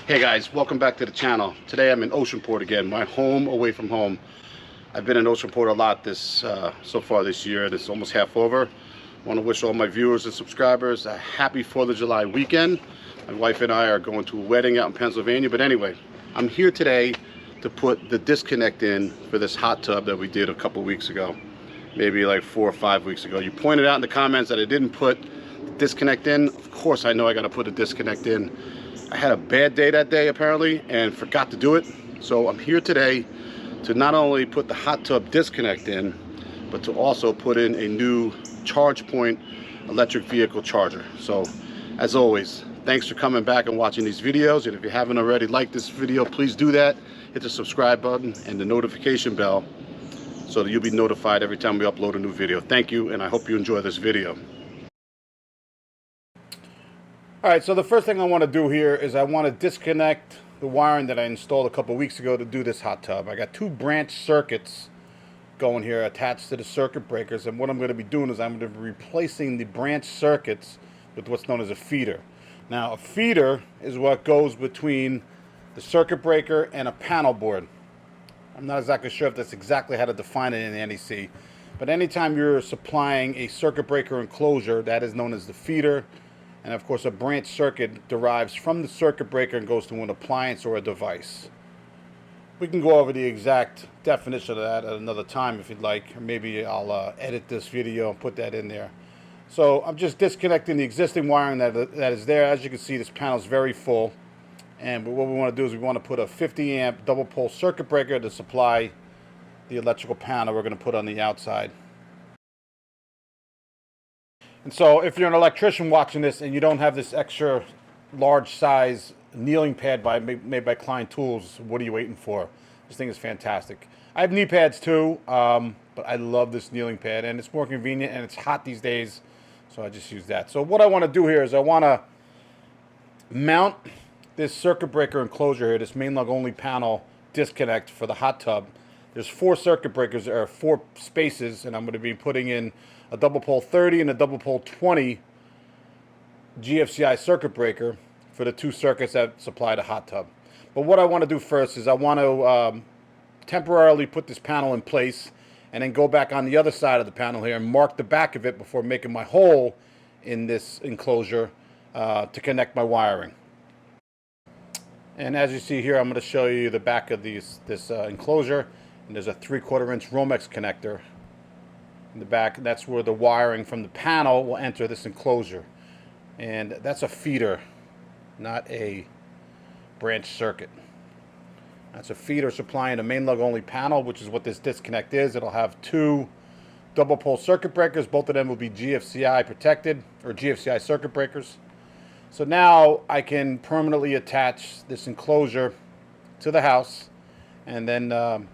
Hey guys, welcome back to the channel. Today I'm in Oceanport again, my home away from home. I've been in Oceanport a lot so far this year, and it's almost half over. I want to wish all my viewers and subscribers a happy 4th of July weekend. My wife and I are going to a wedding out in Pennsylvania, but anyway, I'm here today to put the disconnect in for this hot tub that we did a couple weeks ago, maybe like 4 or 5 weeks ago. You pointed out in the comments that I didn't put the disconnect in. Of course I know I got to put a disconnect in. I had a bad day that day apparently and forgot to do it. So I'm here today to not only put the hot tub disconnect in, but to also put in a new charge point electric vehicle charger. So as always, thanks for coming back and watching these videos. And if you haven't already liked this video, please do that. Hit the subscribe button and the notification bell so that you'll be notified every time we upload a new video. Thank you, and I hope you enjoy this video. Alright, so the first thing I want to do here is I want to disconnect the wiring that I installed a couple weeks ago to do this hot tub. I got 2 branch circuits going here attached to the circuit breakers, and what I'm going to be doing is I'm going to be replacing the branch circuits with what's known as a feeder. Now, a feeder is what goes between the circuit breaker and a panel board. I'm not exactly sure if that's exactly how to define it in the NEC, but anytime you're supplying a circuit breaker enclosure, that is known as the feeder. And of course, a branch circuit derives from the circuit breaker and goes to an appliance or a device. We can go over the exact definition of that at another time if you'd like, or maybe I'll edit this video and put that in there. So I'm just disconnecting the existing wiring that is there. As you can see, this panel is very full. And what we want to do is we want to put a 50 amp double pole circuit breaker to supply the electrical panel we're going to put on the outside. And so if you're an electrician watching this and you don't have this extra large size kneeling pad made by Klein Tools, what are you waiting for? This thing is fantastic. I have knee pads too, but I love this kneeling pad, and it's more convenient, and it's hot these days, so I just use that. So what I want to do here is I want to mount this circuit breaker enclosure here, this main lug only panel disconnect for the hot tub. There's 4 circuit breakers, there are 4 spaces, and I'm going to be putting in a double pole 30 and a double pole 20 GFCI circuit breaker for the 2 circuits that supply the hot tub. But what I want to do first is I want to temporarily put this panel in place and then go back on the other side of the panel here and mark the back of it before making my hole in this enclosure to connect my wiring. And as you see here, I'm going to show you the back of this enclosure, and there's a 3/4 inch Romex connector in the back. That's where the wiring from the panel will enter this enclosure, and that's a feeder, not a branch circuit. That's a feeder supplying a main lug only panel, which is what this disconnect is. It'll have 2 double pole circuit breakers. Both of them will be GFCI protected, or GFCI circuit breakers. So now I can permanently attach this enclosure to the house, and then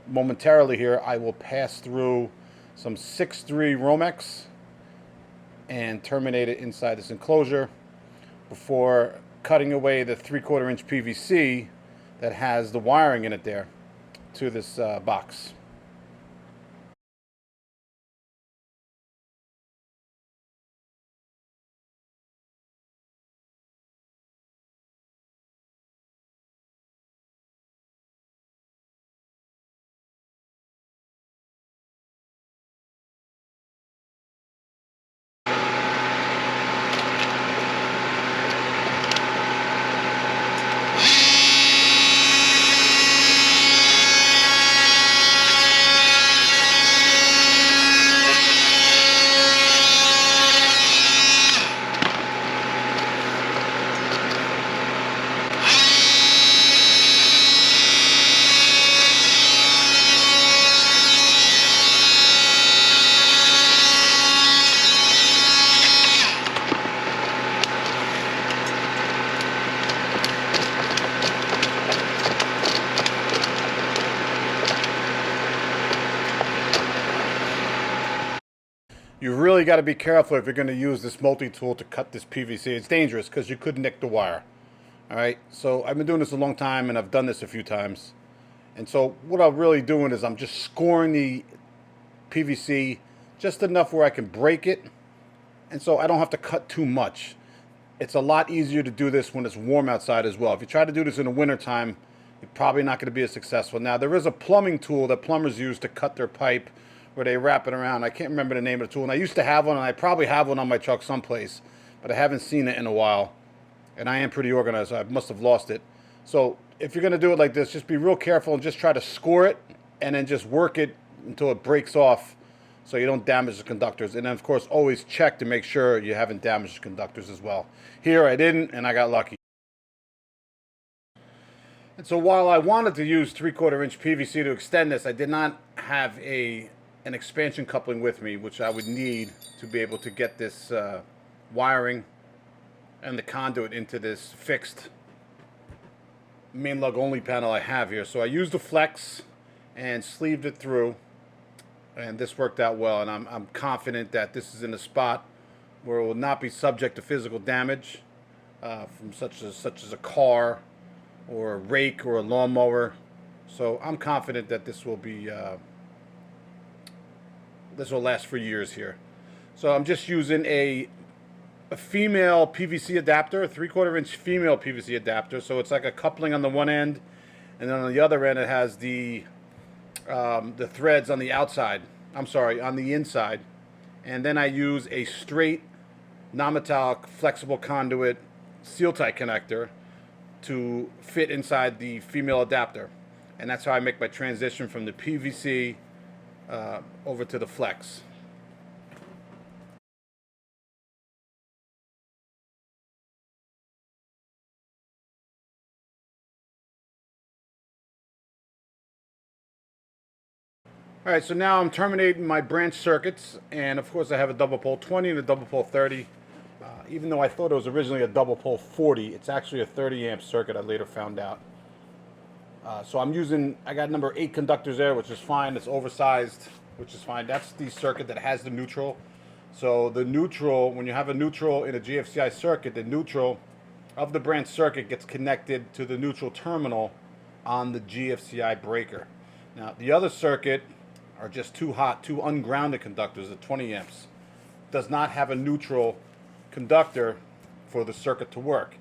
momentarily here I will pass through some 6.3 Romex and terminate it inside this enclosure before cutting away the 3/4 inch PVC that has the wiring in it there to this box. You really got to be careful if you're going to use this multi-tool to cut this PVC. It's dangerous because you could nick the wire. All right, so I've been doing this a long time, and I've done this a few times. And so what I'm really doing is I'm just scoring the PVC just enough where I can break it, and so I don't have to cut too much. it's a lot easier to do this when it's warm outside as well. If you try to do this in the wintertime, you're probably not going to be as successful. Now, there is a plumbing tool that plumbers use to cut their pipe where they wrap it around. I can't remember the name of the tool. And I used to have one, and I probably have one on my truck someplace, but I haven't seen it in a while. And I am pretty organized, so I must have lost it. So if you're going to do it like this, just be real careful and just try to score it and then just work it until it breaks off so you don't damage the conductors. And then, of course, always check to make sure you haven't damaged the conductors as well. Here I didn't, and I got lucky. And so while I wanted to use 3/4 inch PVC to extend this, I did not have an expansion coupling with me, which I would need to be able to get this wiring and the conduit into this fixed main lug only panel I have here. So I used the flex and sleeved it through, and this worked out well, and I'm confident that this is in a spot where it will not be subject to physical damage from such as a car or a rake or a lawnmower. So I'm confident that this will be this will last for years here. So I'm just using a female PVC adapter, a 3/4 inch female PVC adapter. So it's like a coupling on the one end, and then on the other end it has the threads on the outside. I'm sorry, on the inside. And then I use a straight, non-metallic, flexible conduit seal tie connector to fit inside the female adapter. And that's how I make my transition from the PVC over to the flex. All right, so now I'm terminating my branch circuits, and of course I have a double pole 20 and a double pole 30. Even though I thought it was originally a double pole 40, it's actually a 30 amp circuit, I later found out. So I got number 8 conductors there, which is fine. It's oversized, which is fine. That's the circuit that has the neutral. So the neutral, when you have a neutral in a GFCI circuit, the neutral of the branch circuit gets connected to the neutral terminal on the GFCI breaker. Now the other circuit are just two ungrounded conductors at 20 amps. Does not have a neutral conductor for the circuit to work.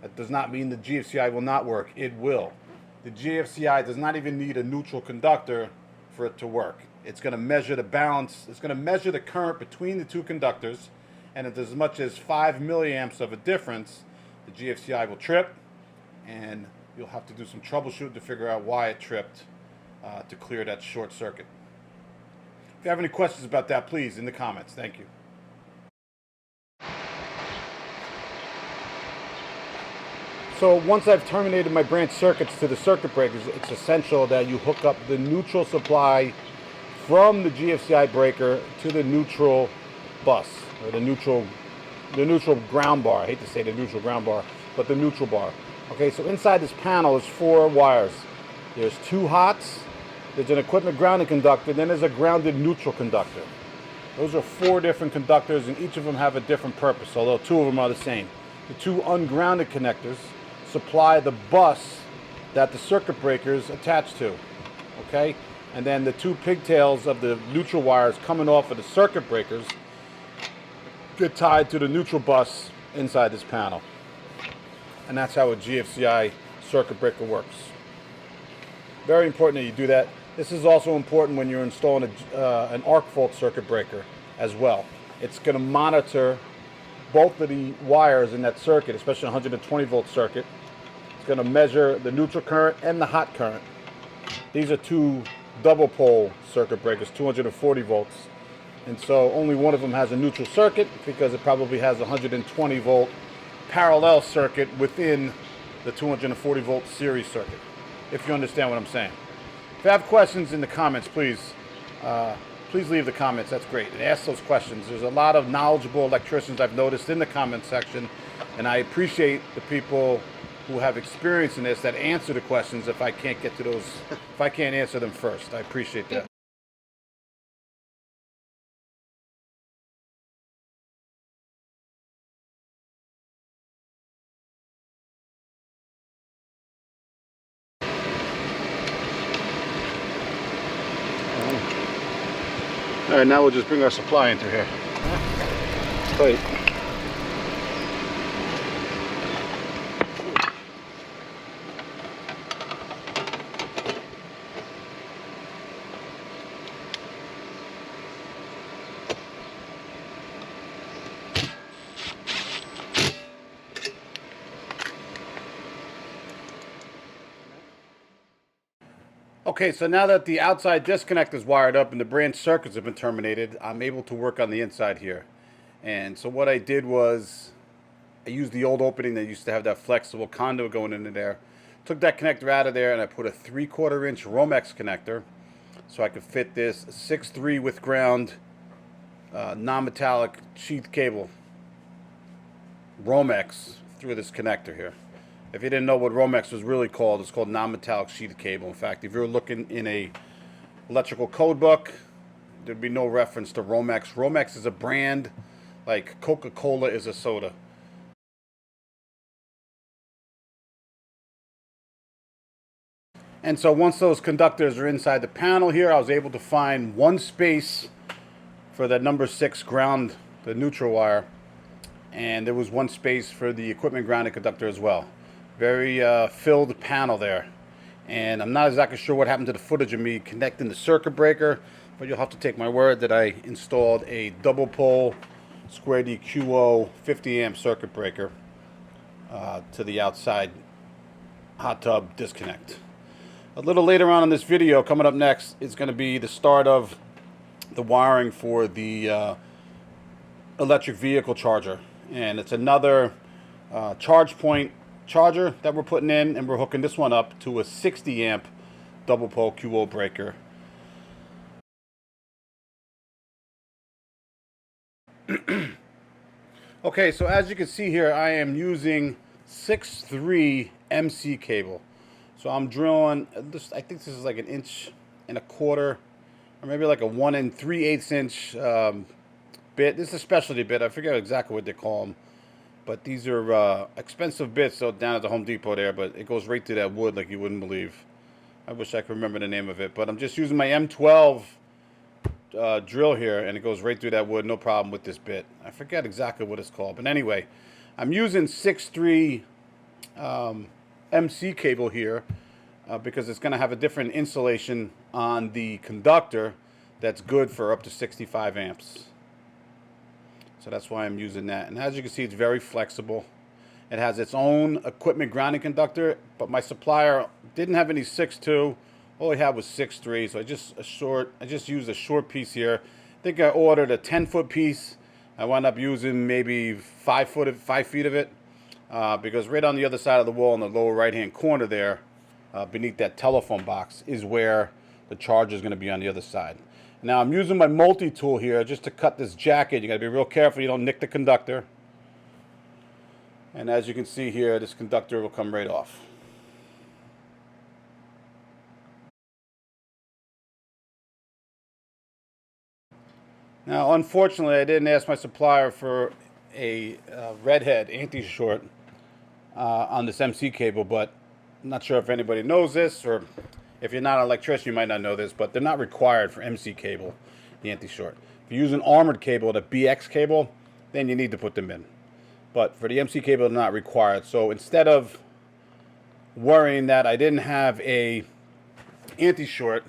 That does not mean the GFCI will not work. It will. The GFCI does not even need a neutral conductor for it to work. It's going to measure the balance. It's going to measure the current between the two conductors, and if there's as much as 5 milliamps of a difference, the GFCI will trip, and you'll have to do some troubleshooting to figure out why it tripped to clear that short circuit. If you have any questions about that, please, in the comments. Thank you. So once I've terminated my branch circuits to the circuit breakers, it's essential that you hook up the neutral supply from the GFCI breaker to the neutral bus, or the neutral ground bar. I hate to say the neutral ground bar, but the neutral bar. Okay, so inside this panel is 4 wires. There's 2 hots, there's an equipment grounding conductor, then there's a grounded neutral conductor. Those are 4 different conductors, and each of them have a different purpose, although 2 of them are the same. The 2 ungrounded connectors supply the bus that the circuit breakers attach to. Okay, and then the 2 pigtails of the neutral wires coming off of the circuit breakers get tied to the neutral bus inside this panel. And that's how a GFCI circuit breaker works. Very important that you do that. This is also important when you're installing an arc fault circuit breaker as well. It's going to monitor both of the wires in that circuit, especially a 120 volt circuit. It's going to measure the neutral current and the hot current. These are 2 double pole circuit breakers, 240 volts. And so only one of them has a neutral circuit because it probably has a 120 volt parallel circuit within the 240 volt series circuit, if you understand what I'm saying. If you have questions in the comments, please leave the comments. That's great. And ask those questions. There's a lot of knowledgeable electricians I've noticed in the comment section, and I appreciate the people who have experience in this that answer the questions if I can't get to those, if I can't answer them first. I appreciate that. All right, now we'll just bring our supply in through here. Tight. Okay, so now that the outside disconnect is wired up and the branch circuits have been terminated, I'm able to work on the inside here. And so what I did was I used the old opening that used to have that flexible conduit going into there. Took that connector out of there and I put a 3/4 inch Romex connector so I could fit this 6'3" with ground non-metallic sheath cable Romex through this connector here. If you didn't know what Romex was really called, it's called non-metallic sheath cable. In fact, if you're looking in a electrical code book, there'd be no reference to Romex. Romex is a brand like Coca-Cola is a soda. And so once those conductors are inside the panel here, I was able to find one space for the number 6 ground, the neutral wire. And there was one space for the equipment grounded conductor as well. Very filled panel there. And I'm not exactly sure what happened to the footage of me connecting the circuit breaker, but you'll have to take my word that I installed a double pole square D QO 50 amp circuit breaker to the outside hot tub disconnect. A little later on in this video, coming up next, is going to be the start of the wiring for the electric vehicle charger. And it's another charge point charger that we're putting in, and we're hooking this one up to a 60 amp double pole QO breaker. Okay, so as you can see here, I am using 6'3" MC cable. So I'm drilling this, I think this is like 1.25 inches, or maybe like a 1 3/8 inch bit. This is a specialty bit. I forget exactly what they call them, but these are expensive bits. So down at the Home Depot there, but it goes right through that wood like you wouldn't believe. I wish I could remember the name of it, but I'm just using my M12 drill here, and it goes right through that wood, no problem with this bit. I forget exactly what it's called, but anyway, I'm using 6'3" MC cable here because it's going to have a different insulation on the conductor that's good for up to 65 amps. So that's why I'm using that. And as you can see, it's very flexible. It has its own equipment grounding conductor, but my supplier didn't have any 6'2". All he had was 6'3", so I just used a short piece here. I think I ordered a 10-foot piece. I wound up using maybe 5 feet of it. Because right on the other side of the wall in the lower right hand corner there, beneath that telephone box, is where the charger is going to be on the other side. Now I'm using my multi-tool here just to cut this jacket. You got to be real careful you don't nick the conductor. And as you can see here, this conductor will come right off. Now unfortunately I didn't ask my supplier for a redhead anti-short on this MC cable, but I'm not sure if anybody knows this, or if you're not an electrician you might not know this, but they're not required for MC cable, the anti-short. If you use an armored cable, the BX cable, then you need to put them in. But for the MC cable, they're not required. So instead of worrying that I didn't have a anti-short,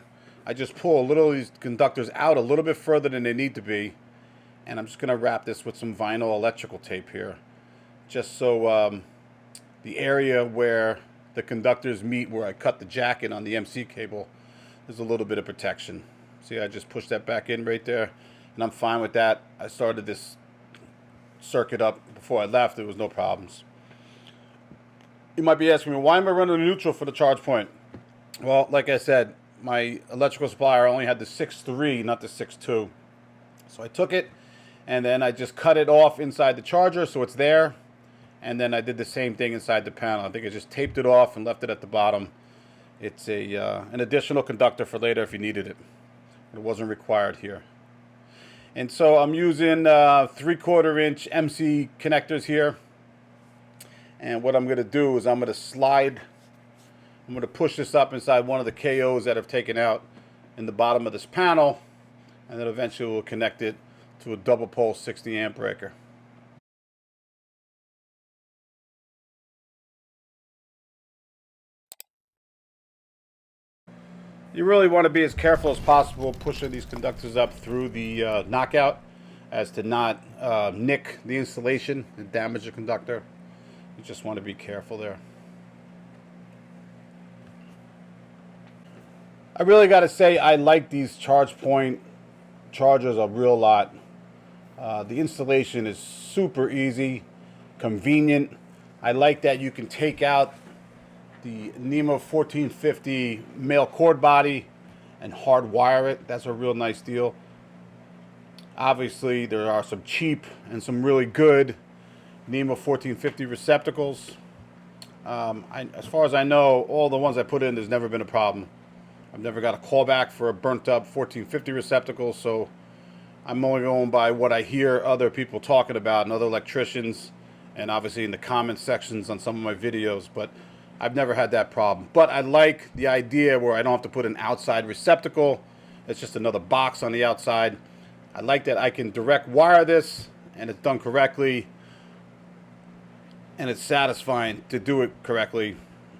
I just pull a little of these conductors out a little bit further than they need to be, and I'm just going to wrap this with some vinyl electrical tape here, just so the area where the conductors meet, where I cut the jacket on the MC cable, there's a little bit of protection. See, I just pushed that back in right there, and I'm fine with that. I started this circuit up before I left. There was no problems. You might be asking me, why am I running a neutral for the charge point? Well, like I said, my electrical supplier only had the 6'3", not the 6'2". So I took it, and then I just cut it off inside the charger so it's there. And then I did the same thing inside the panel. I think I just taped it off and left it at the bottom. It's an additional conductor for later if you needed it. It wasn't required here. And so I'm using 3/4 inch MC connectors here. And what I'm going to do is I'm going to push this up inside one of the KOs that I've taken out in the bottom of this panel. And then eventually we'll connect it to a double pole 60 amp breaker. You really want to be as careful as possible pushing these conductors up through the knockout, as to not nick the insulation and damage the conductor. You just want to be careful there. I really got to say I like these charge point chargers a real lot. The installation is super easy, convenient. I like that you can take out the NEMA 1450 male cord body and hardwire it. That's a real nice deal. Obviously, there are some cheap and some really good NEMA 1450 receptacles. As far as I know, all the ones I put in, there's never been a problem. I've never got a callback for a burnt up 1450 receptacle, so I'm only going by what I hear other people talking about and other electricians, and obviously in the comment sections on some of my videos, but I've never had that problem. But I like the idea where I don't have to put an outside receptacle. It's just another box on the outside. I like that I can direct wire this and it's done correctly, and it's satisfying to do it correctly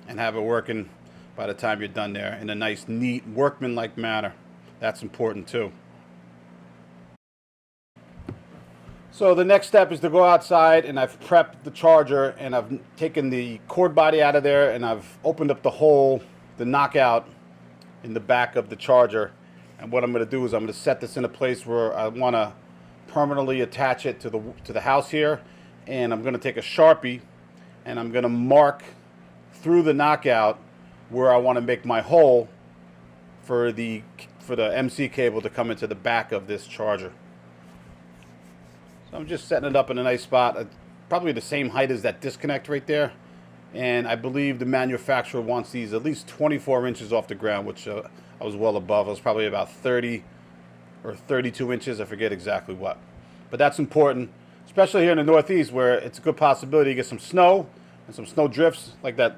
and have it working by the time you're done there in a nice, neat, workmanlike manner. That's important too. So the next step is to go outside, and I've prepped the charger, and I've taken the cord body out of there, and I've opened up the hole, the knockout in the back of the charger. And what I'm going to do is I'm going to set this in a place where I want to permanently attach it to the house here, and I'm going to take a Sharpie and I'm going to mark through the knockout where I want to make my hole for the MC cable to come into the back of this charger. So I'm just setting it up in a nice spot, probably the same height as that disconnect right there. And I believe the manufacturer wants these at least 24 inches off the ground, which I was well above. I was probably about 30 or 32 inches. I forget exactly what. But that's important, especially here in the Northeast, where it's a good possibility to get some snow and some snow drifts, like that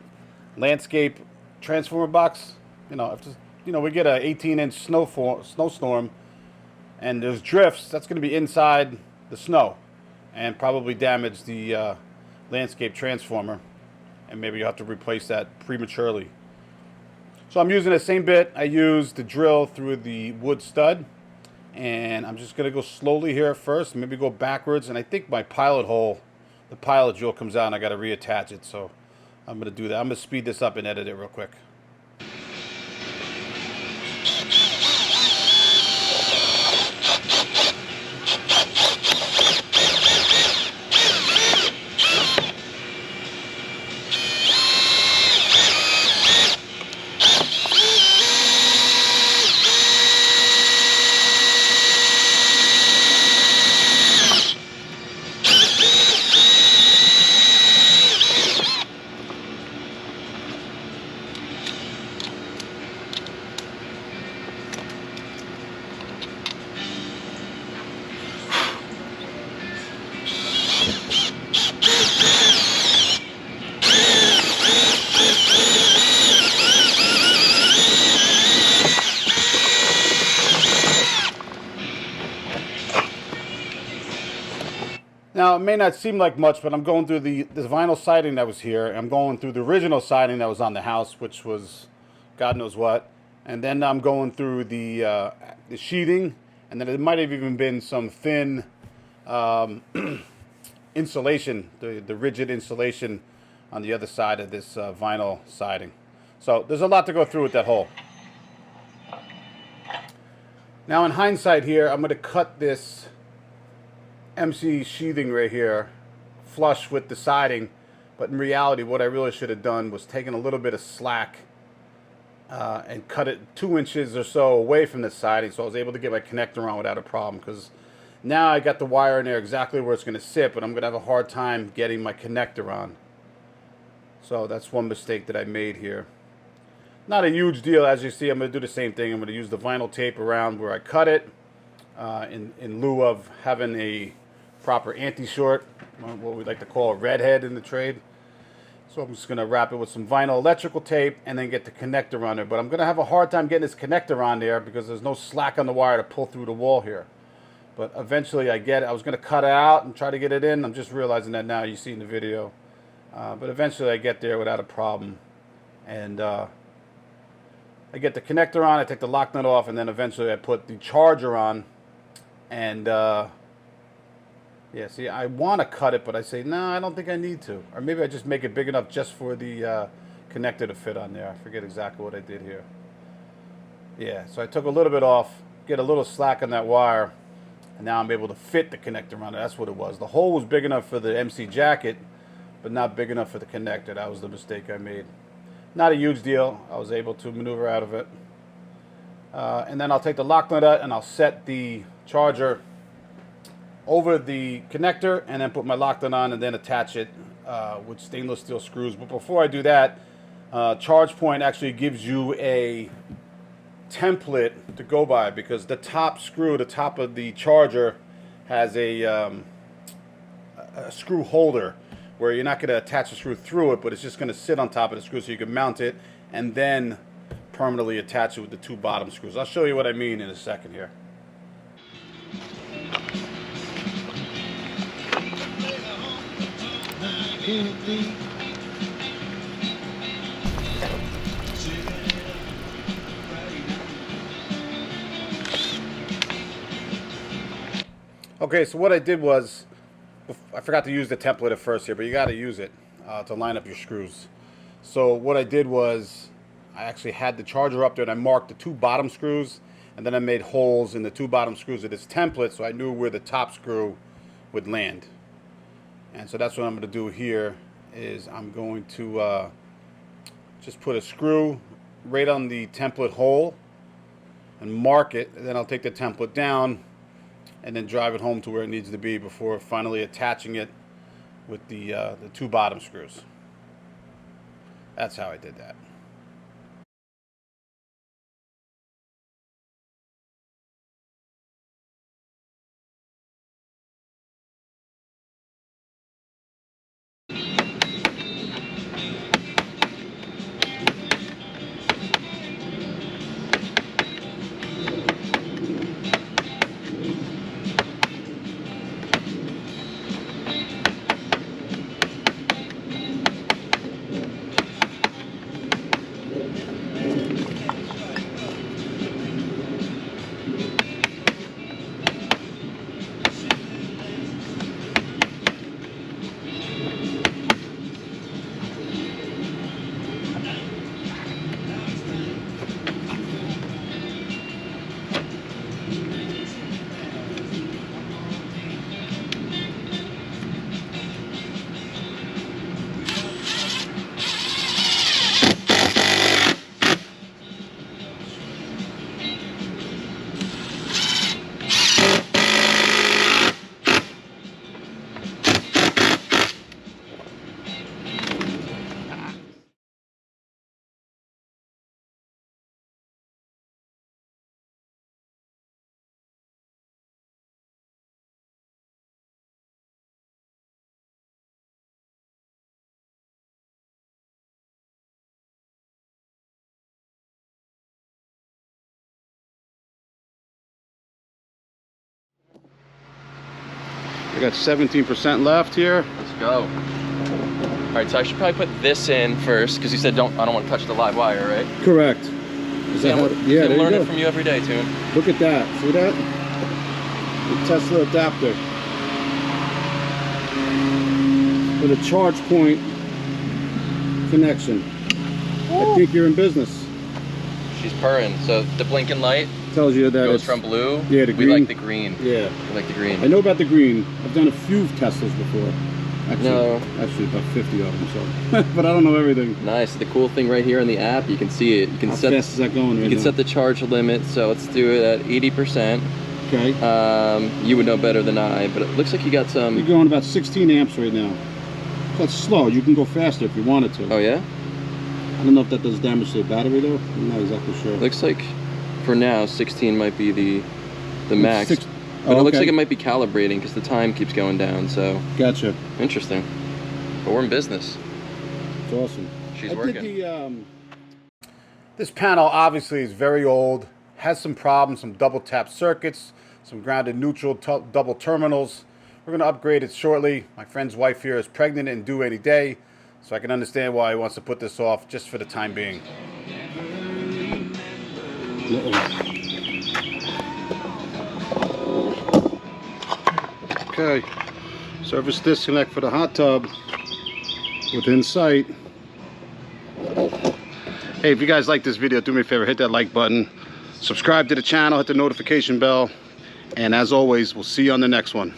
landscape transformer box. You know, we get an 18-inch snowstorm, and there's drifts. That's going to be inside the snow and probably damage the landscape transformer, and maybe you'll have to replace that prematurely. So I'm using the same bit I used to drill through the wood stud, and I'm just going to go slowly here at first, maybe go backwards, and I think my pilot hole, the pilot drill comes out and I got to reattach it, so I'm going to do that. I'm going to speed this up and edit it real quick. Now, it may not seem like much, but I'm going through the vinyl siding that was here. I'm going through the original siding that was on the house, which was God knows what. And then I'm going through the sheathing, and then it might have even been some thin insulation, the rigid insulation on the other side of this vinyl siding. So there's a lot to go through with that hole. Now, in hindsight here, I'm going to cut this MC sheathing right here flush with the siding, but in reality what I really should have done was taken a little bit of slack and cut it 2 inches or so away from the siding, so I was able to get my connector on without a problem, because now I got the wire in there exactly where it's going to sit, but I'm going to have a hard time getting my connector on. So that's one mistake that I made here. Not a huge deal. As you see, I'm going to do the same thing. I'm going to use the vinyl tape around where I cut it in lieu of having a proper anti-short, what we like to call a redhead in the trade. So I'm just going to wrap it with some vinyl electrical tape and then get the connector on there. But I'm going to have a hard time getting this connector on there because there's no slack on the wire to pull through the wall here. But eventually I get it. I was going to cut it out and try to get it in. I'm just realizing that now, you see in the video. But eventually I get there without a problem. And I get the connector on, I take the lock nut off, and then eventually I put the charger on. And yeah, see, I want to cut it, but I say, no, I don't think I need to. Or maybe I just make it big enough just for the connector to fit on there. I forget exactly what I did here. Yeah, so I took a little bit off, get a little slack on that wire, and now I'm able to fit the connector on it. That's what it was. The hole was big enough for the MC jacket, but not big enough for the connector. That was the mistake I made. Not a huge deal. I was able to maneuver out of it. And then I'll take the lock nut out and I'll set the charger over the connector and then put my lock nut on and then attach it with stainless steel screws. But before I do that, ChargePoint actually gives you a template to go by, because the top screw, the top of the charger, has a screw holder where you're not going to attach the screw through it, but it's just going to sit on top of the screw so you can mount it and then permanently attach it with the two bottom screws. I'll show you what I mean in a second here. Okay, so what I did was, I forgot to use the template at first here, but you got to use it to line up your screws. So what I did was, I actually had the charger up there and I marked the two bottom screws, and then I made holes in the two bottom screws of this template so I knew where the top screw would land. And so that's what I'm going to do here, is I'm going to just put a screw right on the template hole and mark it, and then I'll take the template down and then drive it home to where it needs to be before finally attaching it with the two bottom screws. That's how I did that. I got 17% left here. Let's go. All right, so I should probably put this in first, because you said I don't want to touch the live wire, right? Correct. Is that yeah, I'm learning from you every day, Toon. Look at that. See that? The Tesla adapter with a ChargePoint connection. Ooh. I think you're in business. She's purring. So the blinking light tells you that goes from blue. Yeah, the green. We like the green. Yeah, we like the green. I know about the green. I've done a few Teslas before. Actually, no. Actually about 50 of them. So, but I don't know everything. Nice. The cool thing right here in the app, you can see it. You can How fast is that going? You can set the charge limit. So let's do it at 80%. Okay. You would know better than I, but it looks like you got some. You're going about 16 amps right now. That's slow. You can go faster if you wanted to. Oh yeah. I don't know if that does damage to the battery though. I'm not exactly sure. Looks like for now 16 might be the max. But it looks like it might be calibrating because the time keeps going down. So gotcha. Interesting. But we're in business. It's awesome. She's working. This panel obviously is very old. Has some problems. Some double tap circuits. Some grounded neutral double terminals. We're going to upgrade it shortly. My friend's wife here is pregnant and due any day. So I can understand why he wants to put this off just for the time being. Okay, service disconnect for the hot tub within sight. Hey, if you guys like this video, do me a favor, hit that like button. Subscribe to the channel, hit the notification bell, and as always, we'll see you on the next one.